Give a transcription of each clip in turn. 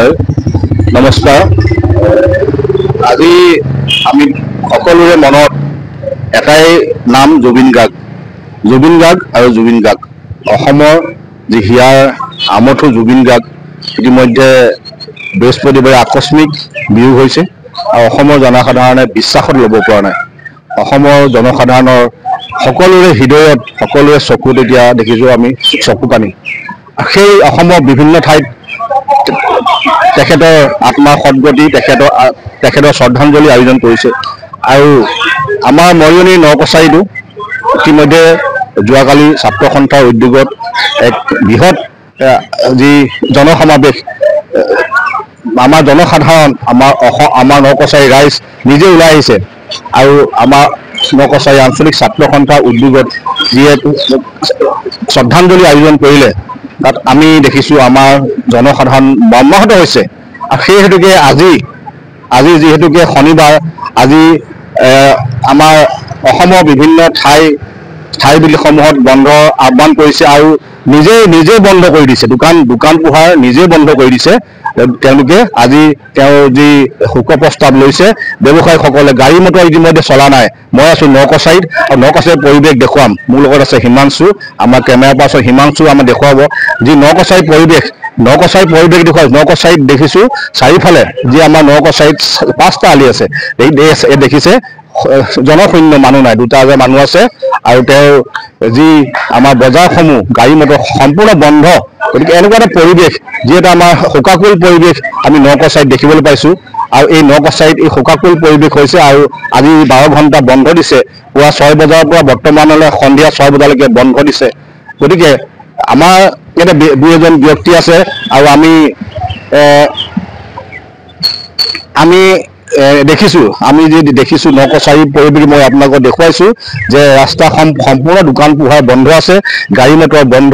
হয় নমস্কাৰ আজি আমি সকলোৰে মনত এটাই নাম জুবিন গাৰ্গ আৰু জুবিন গাৰ্গ অসমৰ যি হিয়াৰ আমঠু জুবিন গাৰ্গ ইতিমধ্যে বৃহস্পতিবাৰে আকস্মিক বিয়োগ হৈছে আৰু অসমৰ জনসাধাৰণে বিশ্বাসত ল'ব পৰা নাই অসমৰ জনসাধাৰণৰ সকলোৰে হৃদয়ত সকলোৰে চকুত এতিয়া দেখিছোঁ আমি চকু পানী সেই অসমৰ বিভিন্ন ঠাইত তেখেতৰ আত্মাৰ সদ্গতি তেখেতৰ শ্ৰদ্ধাঞ্জলি আয়োজন কৰিছে আৰু আমাৰ মৰিয়নি নকছাৰীতো ইতিমধ্যে যোৱাকালি ছাত্ৰ সন্থাৰ উদ্যোগত এক বৃহৎ যি জনসমাৱেশ আমাৰ জনসাধাৰণ আমাৰ নকছাৰী ৰাইজ নিজে ওলাই আহিছে আৰু আমাৰ নকছাৰী আঞ্চলিক ছাত্ৰ সন্থাৰ উদ্যোগত যিহেতু শ্ৰদ্ধাঞ্জলি আয়োজন কৰিলে তাত আমি দেখিছোঁ আমাৰ জনসাধাৰণ মৰ্মাহত হৈছে আৰু সেই হেতুকে আজি যিহেতুকে শনিবাৰ আজি আমাৰ অসমৰ বিভিন্ন ঠাইবিলাকসমূহত বন্ধ আহ্বান কৰিছে আৰু নিজে বন্ধ কৰি দিছে দোকান পোহাৰ নিজে বন্ধ কৰি দিছে তেওঁলোকে আজি তেওঁৰ যি শোক প্ৰস্তাৱ লৈছে ব্যৱসায়ীসকলে গাড়ী মটৰ ইতিমধ্যে চলা নাই মই আছোঁ নকছাৰীত আৰু নকছাৰীৰ পৰিৱেশ দেখুৱাম মোৰ লগত আছে হিমাংশু আমাৰ কেমেৰা পাৰ্চন হিমাংশু আমাক দেখুৱাব যি নকছাৰীৰ পৰিৱেশ দেখুৱাই নকছাৰীত দেখিছোঁ চাৰিওফালে যি আমাৰ নকছাৰীত 5টা আলি আছে এই দেখিছে জনশূন্য মানুহ নাই 2টা মানুহ আছে আৰু তেওঁ যি আমাৰ বজাৰসমূহ গাড়ী মটৰ সম্পূৰ্ণ বন্ধ গতিকে এনেকুৱা এটা পৰিৱেশ যি এটা আমাৰ শোকাকুল পৰিৱেশ আমি নকছাৰীত দেখিবলৈ পাইছোঁ আৰু এই নকছাৰীত এই শোকাকুল পৰিৱেশ হৈছে আৰু আজি 12 ঘণ্টা বন্ধ দিছে পুৱা 6 বজাৰ পৰা বৰ্তমানলৈ সন্ধিয়া 6 বজালৈকে বন্ধ দিছে গতিকে আমাৰ ইয়াতে 2 ব্যক্তি আছে আৰু আমি দেখিছোঁ নকছাৰী পৰিৱেশ মই আপোনালোকক দেখুৱাইছোঁ যে ৰাস্তা সম্পূৰ্ণ দোকান পোহাৰ বন্ধ আছে গাড়ী মটৰ বন্ধ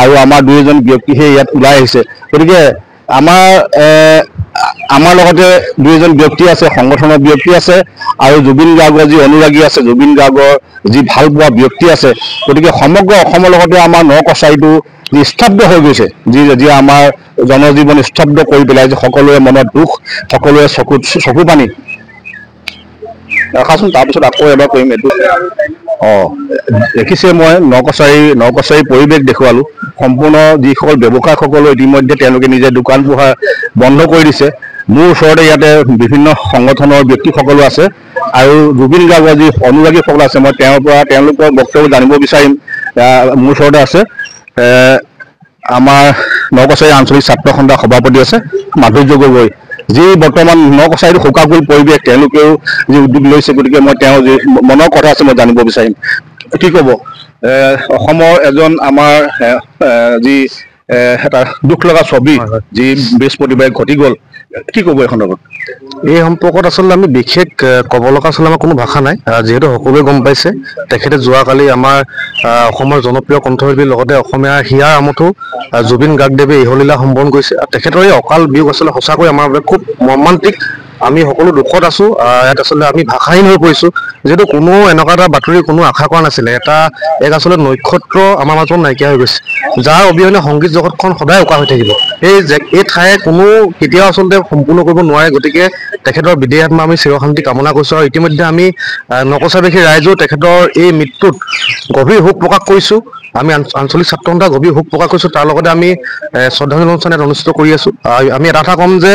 আৰু আমাৰ 2 ব্যক্তিহে ইয়াত ওলাই আহিছে গতিকে আমাৰ লগতে 2 ব্যক্তি আছে সংগঠনৰ ব্যক্তি আছে আৰু জুবিন গাৰ্গৰ যি অনুৰাগী আছে জুবিন গাৰ্গৰ যি ভাল পোৱা ব্যক্তি আছে গতিকে সমগ্ৰ অসমৰ লগতে আমাৰ নকছাৰীটো যি স্তব্ধ হৈ গৈছে যি আমাৰ জনজীৱন স্তব্ধ কৰি পেলাইছে সকলোৰে মনত দুখ সকলোৰে চকু পানী ৰখাচোন তাৰপিছত আকৌ এবাৰ কৰিম এইটো দেখিছে মই নকছাৰী পৰিৱেশ দেখুৱালোঁ সম্পূৰ্ণ যিসকল ব্যৱসায়ীসকলে ইতিমধ্যে তেওঁলোকে নিজে দোকান পোহাৰ বন্ধ কৰি দিছে মোৰ ওচৰতে ইয়াতে বিভিন্ন সংগঠনৰ ব্যক্তিসকলো আছে আৰু জুবিন গাৰ্গৰ যি অনুৰাগীসকল আছে মই তেওঁলোকৰ বক্তব্য জানিব বিচাৰিম মোৰ ওচৰতে আছে আমাৰ নকছাৰী আঞ্চলিক ছাত্ৰ সন্থাৰ সভাপতি আছে মাধুৰ্য গগৈ যি বৰ্তমান নকছাৰীৰ শোকাকুল পৰিৱেশ তেওঁলোকেও যি উদ্যোগ লৈছে গতিকে মই তেওঁৰ যি মনৰ কথা আছে মই জানিব বিচাৰিম কি ক'ব অসমৰ এজন আমাৰ যি এটা দুখ লগা ছবি যি বৃহস্পতিবাৰে ঘটি গ'ল কি ক'ব এই সন্দৰ্ভত এই সম্পৰ্কত আচলতে আমি বিশেষ ক'ব লগা আচলতে আমাৰ কোনো ভাষা নাই যিহেতু সকলোৱে গম পাইছে তেখেতে যোৱাকালি আমাৰ অসমৰ জনপ্ৰিয় কণ্ঠশিল্পীৰ লগতে অসমীয়াৰ হিয়াৰ আমঠু জুবিন গাৰ্গদেৱে ইহলীলা সম্পন্ন কৰিছে তেখেতৰ এই অকাল বিয়োগ আচলতে সঁচাকৈ আমাৰ বাবে খুব মৰ্মান্তিক আমি সকলো দুখত আছোঁ ইয়াত আচলতে আমি ভাষাহীন হৈ পৰিছোঁ যিহেতু কোনো এনেকুৱা এটা বাতৰি কোনো আশা কৰা নাছিলে এক আচলতে নক্ষত্ৰ আমাৰ মাজত নাইকিয়া হৈ গৈছে যাৰ অবিহনে সংগীত জগতখন সদায় উকা হৈ থাকিব এই ঠায়ে কোনো কেতিয়াও আচলতে সম্পূৰ্ণ কৰিব নোৱাৰে গতিকে তেখেতৰ বিদেহী আত্মা আমি চিৰশান্তি কামনা কৰিছোঁ আৰু ইতিমধ্যে আমি নকছাৰীবাসী ৰাইজেও তেখেতৰ এই মৃত্যুত গভীৰ শোক প্ৰকাশ কৰিছোঁ আমি আঞ্চলিক ছাত্ৰ সন্থাৰ গভীৰ শোক প্ৰকাশ কৰিছোঁ তাৰ লগতে আমি শ্ৰদ্ধাঞ্জলি অনুষ্ঠান অনুষ্ঠিত কৰি আছোঁ আমি এটা কথা ক'ম যে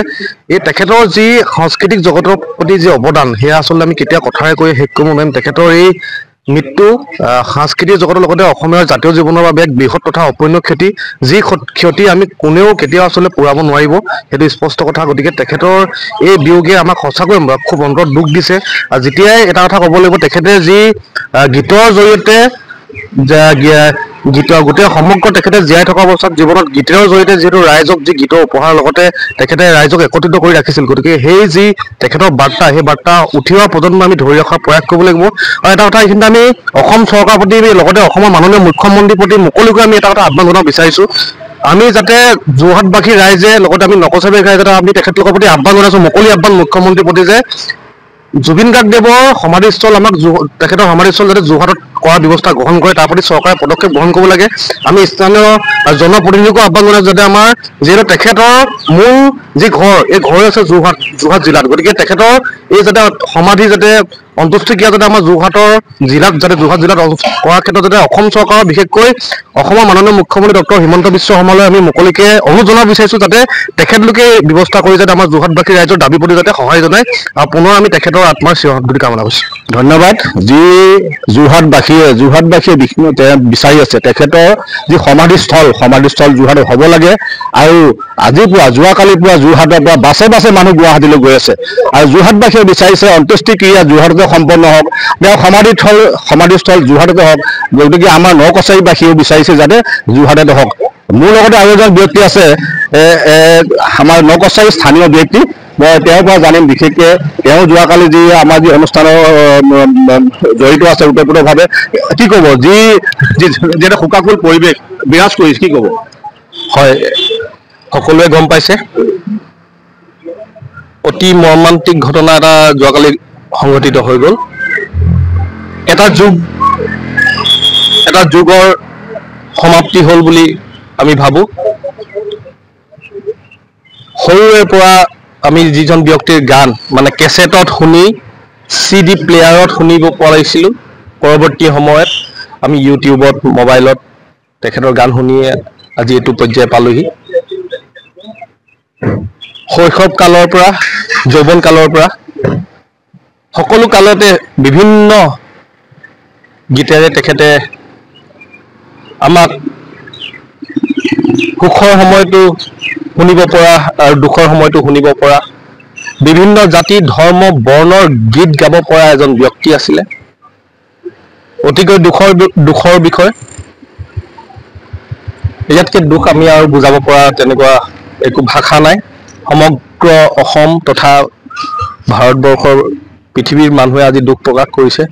এই তেখেতৰ যি সাংস্কৃতিক জগতৰ প্ৰতি যি অৱদান সেয়া আচলতে আমি কেতিয়া কথাৰে কৈ শেষ কৰিব নোৱাৰিম তেখেতৰ এই মৃত্যু সাংস্কৃতিক জগতৰ লগতে অসমীয়াৰ জাতীয় জীৱনৰ বাবে এক বৃহৎ তথা অপূৰ্ণ ক্ষতি যি ক্ষতি আমি কোনেও কেতিয়াও আচলতে পূৰাব নোৱাৰিব সেইটো স্পষ্ট কথা গতিকে তেখেতৰ এই বিয়োগে আমাক সঁচাকৈ খুব অন্তৰত দুখ দিছে আৰু যেতিয়াই এটা কথা ক'ব লাগিব তেখেতে যি গীতৰ জৰিয়তে গোটেই সমগ্ৰ তেখেতে জীয়াই থকা অৱস্থাত জীৱনত গীতৰ জৰিয়তে যিহেতু ৰাইজক যি গীতৰ উপহাৰ লগতে তেখেতে ৰাইজক একত্ৰিত কৰি ৰাখিছিল গতিকে সেই যি তেখেতৰ বাৰ্তা সেই বাৰ্তা উঠি অহা প্ৰজন্ম আমি ধৰি ৰখাৰ প্ৰয়াস কৰিব লাগিব আৰু এটা কথা এইখিনিতে আমি অসম চৰকাৰৰ প্ৰতি লগতে অসমৰ মাননীয় মুখ্যমন্ত্ৰীৰ প্ৰতি মুকলিকৈ আমি এটা কথা আহ্বান জনাব বিচাৰিছোঁ আমি যাতে যোৰহাটবাসী ৰাইজে লগতে আমি নকছাৰীবাসী ৰাইজে আমি তেখেতলোকৰ প্ৰতি আহ্বান জনাইছোঁ মুকলি আহ্বান মুখ্যমন্ত্ৰীৰ প্ৰতি যে জুবিন গাৰ্গদেৱৰ সমাধিস্থল তেখেতৰ সমাধিস্থল যাতে যোৰহাটত কৰাৰ ব্যৱস্থা গ্ৰহণ কৰে তাৰ প্ৰতি চৰকাৰে পদক্ষেপ গ্ৰহণ কৰিব লাগে। আমি স্থানীয় জনপ্ৰতিনিধিকো আহ্বান জনাওঁ যাতে আমাৰ যিহেতু তেখেতৰ মূল যি ঘৰ এই ঘৰ আছে যোৰহাট জিলাত, গতিকে তেখেতৰ এই যাতে সমাধি যাতে অন্ত্যেষ্টিক্ৰিয়া যাতে আমাৰ যোৰহাট জিলাত কৰাৰ ক্ষেত্ৰত যাতে অসম চৰকাৰৰ বিশেষকৈ অসমৰ মাননীয় মুখ্যমন্ত্ৰী ডক্টৰ হিমন্ত বিশ্ব শৰ্মালৈ আমি মুকলিকে অনুৰোধ জনাব বিচাৰিছোঁ যাতে তেখেতলোকে ব্যৱস্থা কৰি যাতে আমাৰ যোৰহাটবাসী ৰাইজৰ দাবী প্ৰতি যাতে সহায় জনায় আৰু পুনৰ আমি তেখেতৰ আত্মাৰ চিৰসদ্গতি কামনা কৰিছোঁ। ধন্যবাদ। যি যোৰহাটবাসীয়ে বিচাৰি আছে তেখেতৰ যি সমাধিস্থল যোৰহাটত হ'ব লাগে আৰু যোৱাকালি পুৱা যোৰহাটৰ পৰা বাছে মানুহ গুৱাহাটীলৈ গৈ আছে আৰু যোৰহাটবাসীয়ে বিচাৰিছে অন্ত্যেষ্টিক্ৰিয়া যোৰহাটতে সম্পন্ন হওক, তেওঁ সমাধিস্থল যোৰহাটতে হওক, গতিকে আমাৰ নকছাৰীবাসীয়েও বিচাৰিছে যাতে যোৰহাটতে হওক। মোৰ লগতে আৰু এজন ব্যক্তি আছে আমাৰ নকছাৰী স্থানীয় ব্যক্তি, মই তেওঁৰ পৰা জানিম বিশেষকৈ তেওঁ যোৱাকালি যি আমাৰ যি অনুষ্ঠানৰ জড়িত আছে ওতঃপ্ৰোতভাৱে কি ক'ব, যি এটা শোকাকুল পৰিৱেশ বিৰাজ কৰিছে, কি ক'ব? হয়, সকলোৱে গম পাইছে অতি মৰ্মান্তিক ঘটনা এটা যোৱাকালি সংঘটিত হৈ গ'ল। এটা যুগৰ সমাপ্তি হ'ল বুলি আমি ভাবোঁ। সৰুৰে পৰা আমি যিজন ব্যক্তিৰ গান মানে কেছেটত শুনি CD প্লেয়াৰত শুনিব পাৰিছিলোঁ, পৰৱৰ্তী সময়ত আমি ইউটিউবত মোবাইলত তেখেতৰ গান শুনিয়ে আজি এইটো পৰ্যায় পালোহি। শৈশৱ কালৰ পৰা যৌৱন কালৰ পৰা সকলো কালতে বিভিন্ন গীতেৰে তেখেতে আমাক সুখৰ সময়তো শুনিব পৰা আৰু দুখৰ সময়তো শুনিব পৰা বিভিন্ন জাতি ধৰ্ম বৰ্ণৰ গীত গাব পৰা এজন ব্যক্তি আছিলে। অতিকৈ দুখৰ বিষয়, ইয়াতকৈ দুখ আমি আৰু বুজাব পৰা তেনেকুৱা একো ভাষা নাই। সমগ্ৰ অসম তথা ভাৰতবৰ্ষৰ পৃথিৱীৰ মানুহে আজি দুখ প্ৰকাশ কৰিছে।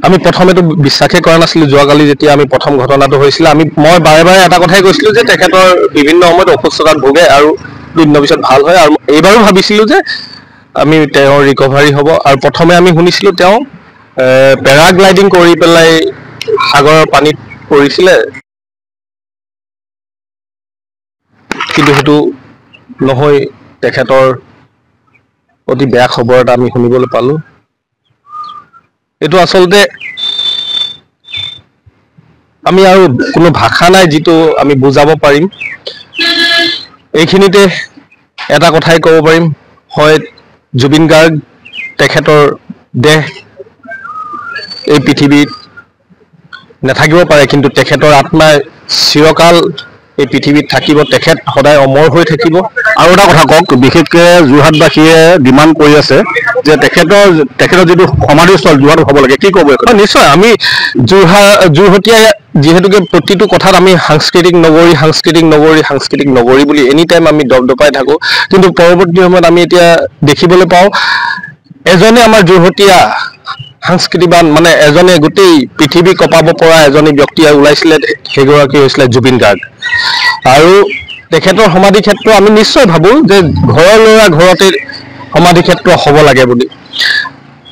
আমি প্ৰথমেতো বিশ্বাসেই কৰা নাছিলোঁ। যোৱাকালি যেতিয়া আমি প্ৰথম ঘটনাটো হৈছিলে মই বাৰে বাৰে এটা কথাই কৈছিলোঁ যে তেখেতৰ বিভিন্ন সময়ত অসুস্থতাত ভোগে আৰু 2 দিনৰ পিছত ভাল হয়, আৰু এইবাৰো ভাবিছিলোঁ যে তেওঁৰ ৰিকভাৰী হ'ব। আৰু প্ৰথমে আমি শুনিছিলোঁ তেওঁ পেৰাগ্লাইডিং কৰি পেলাই সাগৰৰ পানীত পৰিছিলে, কিন্তু সেইটো নহয়, তেখেতৰ অতি বেয়া খবৰ এটা আমি শুনিবলৈ পালোঁ। এইটো আচলতে আমি আৰু কোনো ভাষা নাই যিটো আমি বুজাব পাৰিম। এইখিনিতে এটা কথাই ক'ব পাৰিম, হয় জুবিন গাৰ্গ তেখেতৰ দেহ এই পৃথিৱীত নাথাকিব পাৰে, কিন্তু তেখেতৰ আত্মাই চিৰকাল এই পৃথিৱীত থাকিব, তেখেত সদায় অমৰ হৈ থাকিব। আৰু এটা কথা কওক, বিশেষকৈ যোৰহাটবাসীয়ে ডিমাণ্ড কৰি আছে যে তেখেতৰ যিটো সমাধিস্থল যোৰহাটত হ'ব লাগে, কি ক'ব? নিশ্চয়, আমি যোৰহাটীয়া যিহেতুকে প্ৰতিটো কথাত আমি সাংস্কৃতিক নগৰী বুলি এনি টাইম আমি দপদপাই থাকোঁ, কিন্তু পৰৱৰ্তী সময়ত আমি এতিয়া দেখিবলৈ পাওঁ এজনে আমাৰ যোৰহাটীয়া সাংস্কৃতিবান মানে এজনে গোটেই পৃথিৱী কঁপাব পৰা এজনী ব্যক্তি ওলাইছিলে, সেইগৰাকী হৈছিলে জুবিন গাৰ্গ। আৰু তেখেতৰ সমাধি ক্ষেত্ৰ আমি নিশ্চয় ভাবোঁ যে ঘৰৰ ল'ৰা ঘৰতে সমাধি ক্ষেত্ৰ হ'ব লাগে বুলি।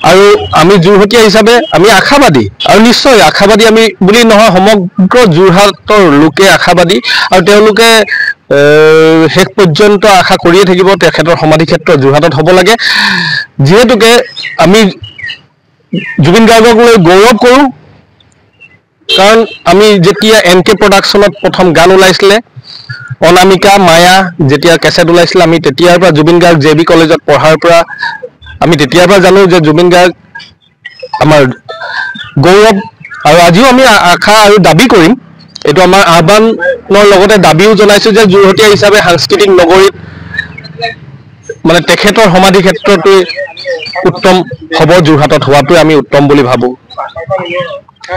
আৰু আমি যোৰহাটীয়া হিচাপে আমি আশাবাদী, আৰু নিশ্চয় আশাবাদী আমি বুলি নহয়, সমগ্ৰ যোৰহাটৰ লোকে আশাবাদী, আৰু তেওঁলোকে শেষ পৰ্যন্ত আশা কৰিয়ে থাকিব তেখেতৰ সমাধি ক্ষেত্ৰ যোৰহাটত হ'ব লাগে। যিহেতুকে আমি জুবিন গাৰ্গক লৈ গৌৰৱ কৰোঁ, কাৰণ আমি যেতিয়া NK প্ৰডাকশ্যনত প্ৰথম গান ওলাইছিলে অনামিকা মায়া যেতিয়া কেছেট ওলাইছিলে, আমি তেতিয়াৰ পৰা জুবিন গাৰ্গ JB কলেজত পঢ়াৰ পৰা আমি তেতিয়াৰ পৰা জানো যে জুবিন গাৰ্গ আমাৰ গৌৰৱ, আৰু আজিও আমি আশা আৰু দাবী কৰিম, এইটো আমাৰ আহ্বানৰ লগতে দাবীও জনাইছোঁ যে যোৰহাটীয়া হিচাপে সাংস্কৃতিক নগৰীত মানে তেখেতৰ সমাধি ক্ষেত্ৰটোৱে উত্তম হ'ব, যোৰহাটত হোৱাটোৱে আমি উত্তম বুলি ভাবোঁ,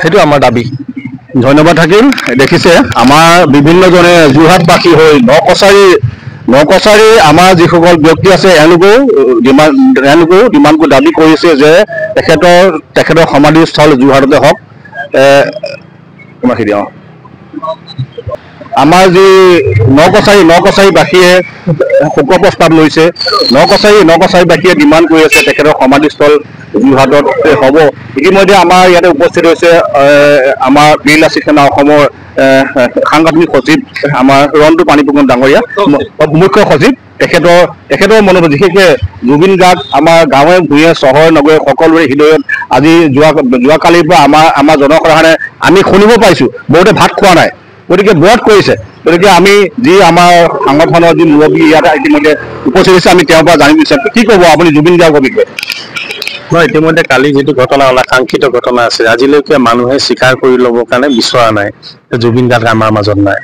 সেইটো আমাৰ দাবী। ধন্যবাদ থাকিল। দেখিছে আমাৰ বিভিন্নজনে যোৰহাটবাসী হৈ নকছাৰী আমাৰ যিসকল ব্যক্তি আছে এওঁলোকেও ডিমাণ্ড কৰি দাবী কৰিছে যে তেখেতৰ সমাধিস্থল যোৰহাটতে হওক। আমাৰ যি নকছাৰীবাসীয়ে শোক প্ৰস্তাৱ লৈছে। নকছাৰীবাসীয়ে ডিমাণ্ড কৰি আছে তেখেতৰ সমাধিস্থল যোৰহাটত হ'ব। ইতিমধ্যে আমাৰ ইয়াতে উপস্থিত হৈছে আমাৰ বীৰ লাচিত সেনা অসমৰ সাংগঠনিক সচিব আমাৰ ৰন্টু পানীফুকন ডাঙৰীয়া, মুখ্য সচিব। তেখেতৰ মনোভাৱ বিশেষকৈ জুবিন গাৰ্গ আমাৰ গাঁৱে ভূঞে চহৰ নগৰে সকলোৰে হৃদয়ত আজি যোৱাকালিৰ পৰা আমাৰ জনসাধাৰণে আমি শুনিব পাইছোঁ বহুতে ভাত খোৱা নাই, গতিকে ব্ৰত কৰিছে। গতিকে আমি যি আমাৰ সংগঠনৰ যি মুৰব্বী ইয়াত ইতিমধ্যে উপস্থিত হৈছে, আমি তেওঁৰ পৰা জানিব বিচাৰিছোঁ কি ক'ব আপুনি জুবিন গাৰ্গৰ বিষয়ে। মই ইতিমধ্যে কালি যিটো ঘটনা অনাকাংক্ষিত ঘটনা আছে, আজিলৈকে মানুহে স্বীকাৰ কৰি ল'বৰ কাৰণে বিচৰা নাই জুবিন গাৰ্গ আমাৰ মাজত নাই।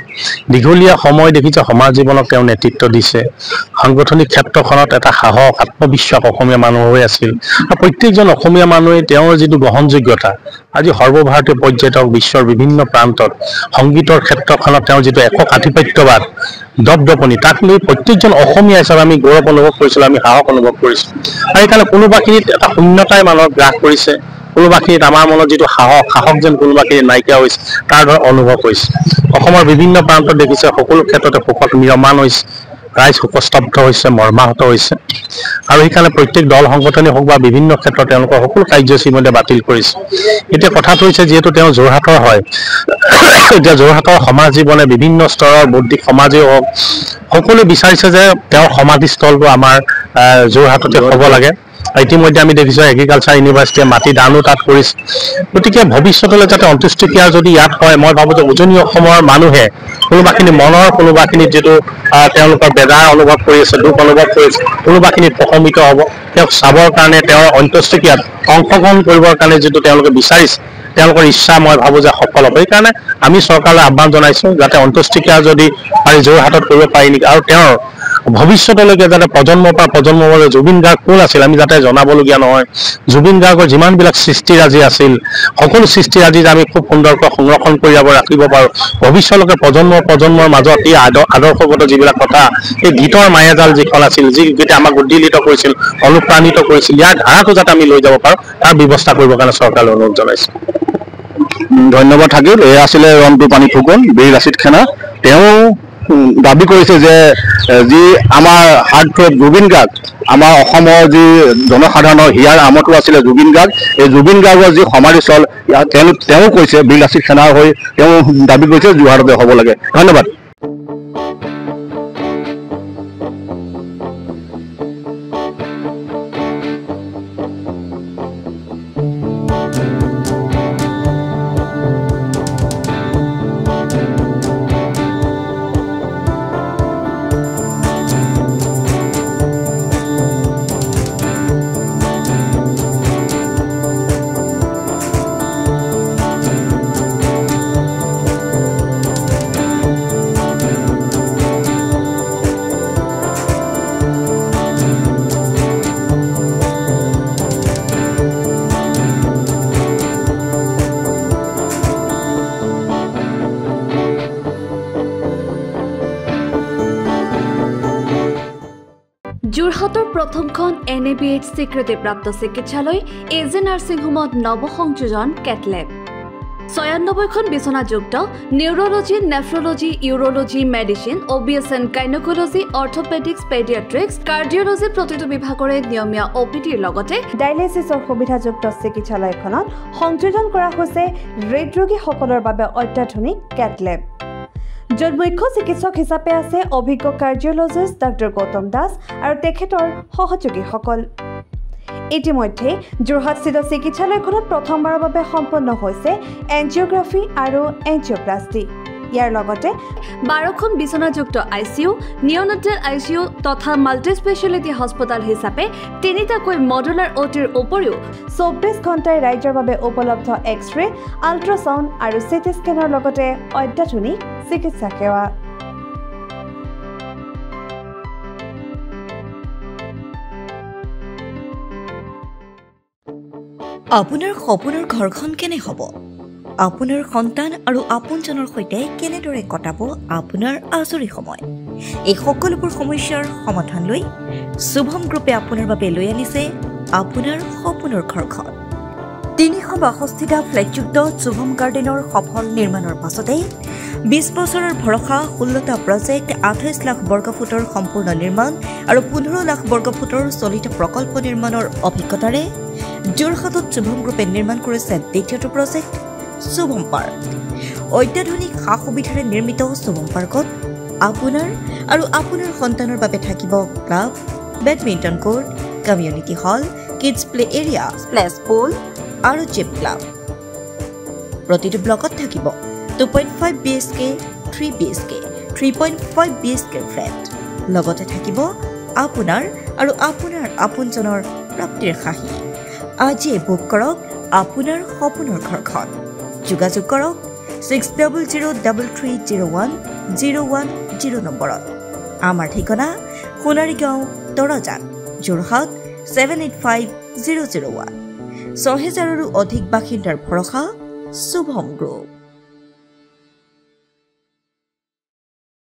দীঘলীয়া সময় দেখিছে সমাজ জীৱনক তেওঁ নেতৃত্ব দিছে। সাংগঠনিক ক্ষেত্ৰখনত এটা সাহস আত্মবিশ্বাস অসমীয়া মানুহ হৈ আছিল আৰু প্ৰত্যেকজন অসমীয়া মানুহে তেওঁৰ যিটো গ্ৰহণযোগ্যতা আজি সৰ্বভাৰতীয় পৰ্যায়ত বিশ্বৰ বিভিন্ন প্ৰান্তত সংগীতৰ ক্ষেত্ৰখনত তেওঁৰ যিটো একক আধিপত্যবাদ দপদপনি তাক লৈ প্ৰত্যেকজন অসমীয়া হিচাপে আমি গৌৰৱ অনুভৱ কৰিছিলোঁ, আমি সাহস অনুভৱ কৰিছোঁ। আৰু সেইকাৰণে কোনোবাখিনিত এটা শূন্যতাই মানুহক গ্ৰাস কৰিছে, কোনোবাখিনিত আমাৰ মনত যিটো সাহস যেন কোনোবাখিনিত নাইকিয়া হৈছে তাৰ দৰে অনুভৱ হৈছে। অসমৰ বিভিন্ন প্ৰান্তত দেখিছে সকলো ক্ষেত্ৰতে শোকত ম্ৰিয়মান হৈছে, ৰাইজ শোকস্তব্ধ হৈছে, মৰ্মাহত হৈছে। আৰু সেইকাৰণে প্ৰত্যেক দল সংগঠনেই হওক বা বিভিন্ন ক্ষেত্ৰত তেওঁলোকৰ সকলো কাৰ্যসূচী মধ্যে বাতিল কৰিছে। এতিয়া কথাটো হৈছে যিহেতু তেওঁ যোৰহাটৰ হয়, এতিয়া যোৰহাটৰ সমাজ জীৱনে বিভিন্ন স্তৰৰ বৌদ্ধিক সমাজেই হওক সকলোৱে বিচাৰিছে যে তেওঁৰ সমাধিস্থলটো আমাৰ যোৰহাটতে হ'ব লাগে। ইতিমধ্যে আমি দেখিছোঁ এগ্ৰিকালচাৰ ইউনিভাৰ্চিটিয়ে মাটি দানো তাত কৰিছে। গতিকে ভৱিষ্যতলৈ যাতে অন্ত্যেষ্টিক্ৰিয়া যদি ইয়াত হয়, মই ভাবোঁ যে উজনি অসমৰ মানুহে কোনোবাখিনি মনৰ কোনোবাখিনিত যিটো তেওঁলোকৰ বেজাৰ অনুভৱ কৰি আছে, দুখ অনুভৱ কৰিছে, কোনোবাখিনিত প্ৰশমিত হ'ব। তেওঁক চাবৰ কাৰণে তেওঁৰ অন্ত্যেষ্টিক্ৰিয়াত অংশগ্ৰহণ কৰিবৰ কাৰণে যিটো তেওঁলোকে বিচাৰিছে তেওঁলোকৰ ইচ্ছা মই ভাবোঁ যে সফল হ'ব। সেইকাৰণে আমি চৰকাৰলৈ আহ্বান জনাইছোঁ যাতে অন্ত্যেষ্টিক্ৰিয়া যদি পাৰি যোৰহাটত কৰিব পাৰি নেকি, আৰু তেওঁৰ ভৱিষ্যতলৈকে যাতে প্ৰজন্মৰ পৰা প্ৰজন্মলৈ জুবিন গাৰ্গ কোন আছিল আমি যাতে জনাবলগীয়া নহয়। জুবিন গাৰ্গৰ যিমানবিলাক সৃষ্টিৰাজি আছিল সকলো সৃষ্টিৰাজি আমি খুব সুন্দৰকৈ সংৰক্ষণ কৰি ৰাখিব পাৰোঁ। ভৱিষ্যতলৈকে প্ৰজন্মৰ মাজত এই আদৰ্শগত যিবিলাক কথা, এই গীতৰ মায়াজাল যিখন আছিল, যি গীতে আমাক উদ্দীলিত কৰিছিল, অনুপ্ৰাণিত কৰিছিল, ইয়াৰ ধাৰাটো যাতে আমি লৈ যাব পাৰোঁ তাৰ ব্যৱস্থা কৰিবৰ কাৰণে চৰকাৰলৈ অনুৰোধ জনাইছোঁ। ধন্যবাদ থাকিল। এয়া আছিলে ৰন্টু পানীফুকন, বীৰ লাচিত সেনা। তেওঁ দাবী কৰিছে যে যি আমাৰ হাৰ্টথ্ৰব জুবিন গাৰ্গ, আমাৰ অসমৰ যি জনসাধাৰণৰ হিয়াৰ আমঠু আছিলে জুবিন গাৰ্গ, এই জুবিন গাৰ্গৰ যি সমাধিস্থল তেওঁ কৈছে বীৰ লাচিত সেনাৰ হৈ তেওঁ দাবী কৰিছে যোৰহাটতে হ'ব লাগে। ধন্যবাদ। যোৰহাটৰ প্ৰথমখন NABH স্বীকৃতিপ্ৰাপ্ত চিকিৎসালয় AJ নাৰ্ছিং হোমত নৱসংযোজন কেটলেব। ৯৬খন বিচনাযুক্ত neurology, nephrology, urology, medicine, OBS and gynaecology, orthopaedics, paediatrics, cardiology প্ৰতিটো বিভাগৰে নিয়মীয়া OPDৰ লগতে ডায়েলিচিছৰ সুবিধাযুক্ত চিকিৎসালয়খনত সংযোজন কৰা হৈছে হৃদৰোগীসকলৰ বাবে অত্যাধুনিক কেটলেব। য'ত মুখ্য চিকিৎসক হিচাপে আছে অভিজ্ঞ কাৰ্ডিঅলজিষ্ট ডক্টৰ গৌতম দাস আৰু তেখেতৰ সহযোগীসকল। ইতিমধ্যে যোৰহাটস্থিত চিকিৎসালয়খনত প্ৰথমবাৰৰ বাবে সম্পন্ন হৈছে এনজিঅ'গ্ৰাফি আৰু এনজিঅ'প্লাষ্টি। ইয়াৰ লগতে 12খন বিচনাযুক্ত ICU, নিঅ'নেটেল ICU তথা মাল্টি স্পেচিয়েলিটি হস্পিটেল হিচাপে 3টাকৈ মডুলাৰ OTৰ উপৰিও 24 ঘণ্টাই ৰাইজৰ বাবে উপলব্ধ এক্স-ৰে, আল্ট্ৰাছাউণ্ড আৰু চিটি স্কেনৰ লগতে অত্যাধুনিক চিকিৎসা সেৱা। আপোনাৰ সপোনৰ ঘৰখন কেনে হ'ব? আপোনাৰ সন্তান আৰু আপোনজনৰ সৈতে কেনেদৰে কটাব আপোনাৰ আজৰি সময়? এই সকলোবোৰ সমস্যাৰ সমাধান লৈ শুভম গ্ৰুপে আপোনাৰ বাবে লৈ আনিছে আপোনাৰ সপোনৰ ঘৰখন। 362টা ফ্লেটযুক্ত শুভম গাৰ্ডেনৰ সফল নিৰ্মাণৰ পাছতে 20 বছৰৰ ভৰসা 16টা প্ৰজেক্ট 28 লাখ বৰ্গফুটৰ সম্পূৰ্ণ নিৰ্মাণ আৰু 15 লাখ বৰ্গফুটৰ চলিত প্ৰকল্প নিৰ্মাণৰ অভিজ্ঞতাৰে যোৰহাটত শুভম গ্ৰুপে নিৰ্মাণ কৰিছে দ্বিতীয়টো প্ৰজেক্ট শুভম পাৰ্ক অত্যাধুনিক সা সুবিধাৰে নিৰ্মিত শুভম পাৰ্কত আপোনাৰ আৰু আপোনাৰ সন্তানৰ বাবে থাকিব club badminton court community hall kids play area splash pool আৰু জিম ক্লাব প্ৰতিটো ব্লকত থাকিব 2.5 BHK 3 BHK 3.5 BHK ফ্লেট লগতে থাকিব আপোনাৰ আৰু আপোনাৰ আপোনজনৰ প্ৰাপ্তিৰ সাহী আজি বুক কৰক আপোনাৰ সপোনৰ ঘৰখন যোগাযোগ কৰক 60030101 নম্বৰত আমাৰ ঠিকনা সোণাৰীগাঁও তৰাজান যোৰহাট 785001 6000ৰো অধিক বাসিন্দাৰ ভৰসা শুভম গ্ৰুপ